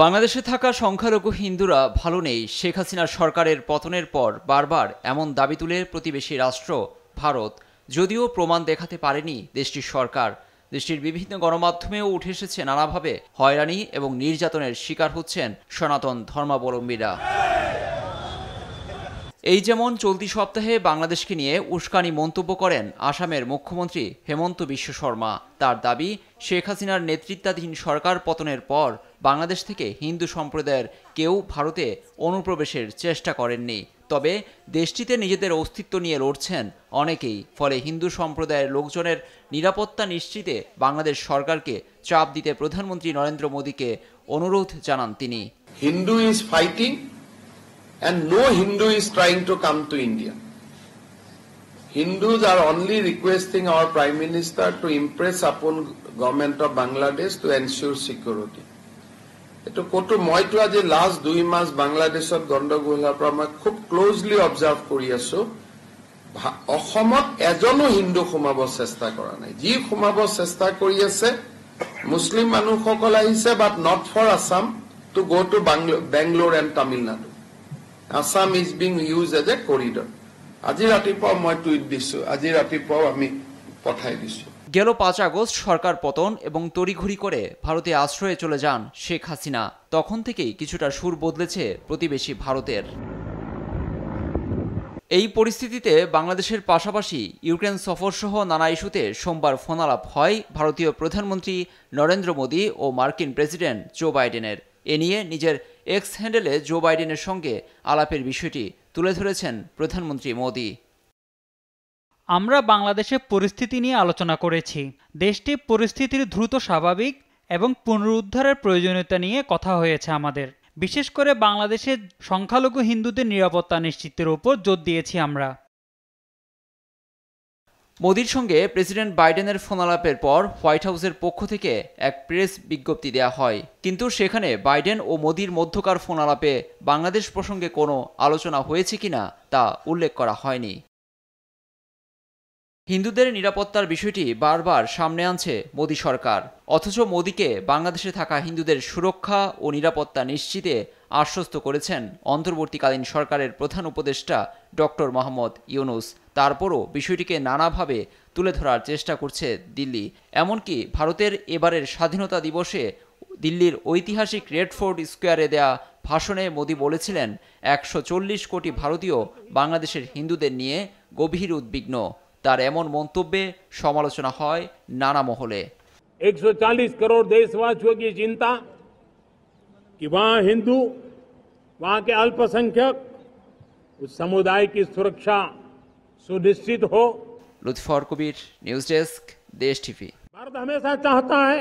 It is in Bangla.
বাংলাদেশে থাকা সংখ্যালঘু হিন্দুরা ভালো নেই। শেখ হাসিনার সরকারের পতনের পর বারবার এমন দাবি তুলে প্রতিবেশী রাষ্ট্র ভারত, যদিও প্রমাণ দেখাতে পারেনি দেশটির সরকার। দেশটির বিভিন্ন গণমাধ্যমেও উঠে এসেছে নানাভাবে হয়রানি এবং নির্যাতনের শিকার হচ্ছেন সনাতন ধর্মাবলম্বীরা। এই যেমন চলতি সপ্তাহে বাংলাদেশকে নিয়ে উস্কানি মন্তব্য করেন আসামের মুখ্যমন্ত্রী হেমন্ত বিশ্ব শর্মা। তার দাবি, শেখ হাসিনার নেতৃত্বাধীন সরকার পতনের পর বাংলাদেশ থেকে হিন্দু সম্প্রদায়ের কেউ ভারতে অনুপ্রবেশের চেষ্টা করেননি, তবে দেশটিতে নিজেদের অস্তিত্ব নিয়ে লড়ছেন অনেকেই। ফলে হিন্দু সম্প্রদায়ের লোকজনের নিরাপত্তা নিশ্চিতে বাংলাদেশ সরকারকে চাপ দিতে প্রধানমন্ত্রী নরেন্দ্র মোদীকে অনুরোধ জানান তিনি। Hindu is fighting and no Hindu is trying to come to India. Hindus are only requesting our Prime Minister to impress upon government of Bangladesh to ensure security. Eto koto moito aje last 2 mas Bangladeshot gondogolhar পৰা মই খুব ক্লোজলি অবজার্ভ কৰি আছো। অসমত এজনো হিন্দু সোমাব চেষ্টা কৰা নাই। যি সোমাব চেষ্টা কৰি আছে মুছলিম মানুহসকল আহিছে, but not for Assam to go to Bangalore and Tamil Nadu. Assam is being used as a corridor. আজি ৰাতিপুৱা মই টুইট দিছো, আজি ৰাতিপুৱা আমি পঠাই দিছো। গেল 5 আগস্ট সরকার পতন এবং তড়িঘড়ি করে ভারতে আশ্রয়ে চলে যান শেখ হাসিনা। তখন থেকেই কিছুটা সুর বদলেছে প্রতিবেশী ভারতের। এই পরিস্থিতিতে বাংলাদেশের পাশাপাশি ইউক্রেন সফর সহ নানা ইস্যুতে সোমবার ফোনালাপ হয় ভারতীয় প্রধানমন্ত্রী নরেন্দ্র মোদী ও মার্কিন প্রেসিডেন্ট জো বাইডেনের। এ নিয়ে নিজের এক্স হ্যান্ডেলে জো বাইডেনের সঙ্গে আলাপের বিষয়টি তুলে ধরেছেন প্রধানমন্ত্রী মোদী। আমরা বাংলাদেশের পরিস্থিতি নিয়ে আলোচনা করেছি। দেশটির পরিস্থিতির দ্রুত স্বাভাবিক এবং পুনরুদ্ধারের প্রয়োজনীয়তা নিয়ে কথা হয়েছে আমাদের। বিশেষ করে বাংলাদেশের সংখ্যালঘু হিন্দুদের নিরাপত্তা নিশ্চিতের উপর জোর দিয়েছি আমরা। মোদির সঙ্গে প্রেসিডেন্ট বাইডেনের ফোনালাপের পর হোয়াইট হাউসের পক্ষ থেকে এক প্রেস বিজ্ঞপ্তি দেওয়া হয়, কিন্তু সেখানে বাইডেন ও মোদির মধ্যকার ফোনালাপে বাংলাদেশ প্রসঙ্গে কোনো আলোচনা হয়েছে কিনা তা উল্লেখ করা হয়নি। হিন্দুদের নিরাপত্তার বিষয়টি বারবার সামনে আনছে মোদী সরকার, অথচ মোদীকে বাংলাদেশে থাকা হিন্দুদের সুরক্ষা ও নিরাপত্তা নিশ্চিতে আশ্বস্ত করেছেন অন্তর্বর্তীকালীন সরকারের প্রধান উপদেষ্টা ডক্টর মোহাম্মদ ইউনুস। তারপরও বিষয়টিকে নানাভাবে তুলে ধরার চেষ্টা করছে দিল্লি। এমনকি ভারতের এবারের স্বাধীনতা দিবসে দিল্লির ঐতিহাসিক রেড ফোর্ট স্কোয়ারে দেয়া ভাষণে মোদী বলেছিলেন 140 কোটি ভারতীয় বাংলাদেশের হিন্দুদের নিয়ে গভীর উদ্বিগ্ন। তার এমন মন্তব্যে সমালোচনা হয় নানা মহলে। 140 करोड़ देशवासियों की चिंता कि वहां हिंदू, वहां के अल्पसंख्यक, उस समुदाय की सुरक्षा सुनिश्चित हो। लुत्फर कबीर, न्यूज डेस्क, देश टीवी। भारत हमेशा चाहता है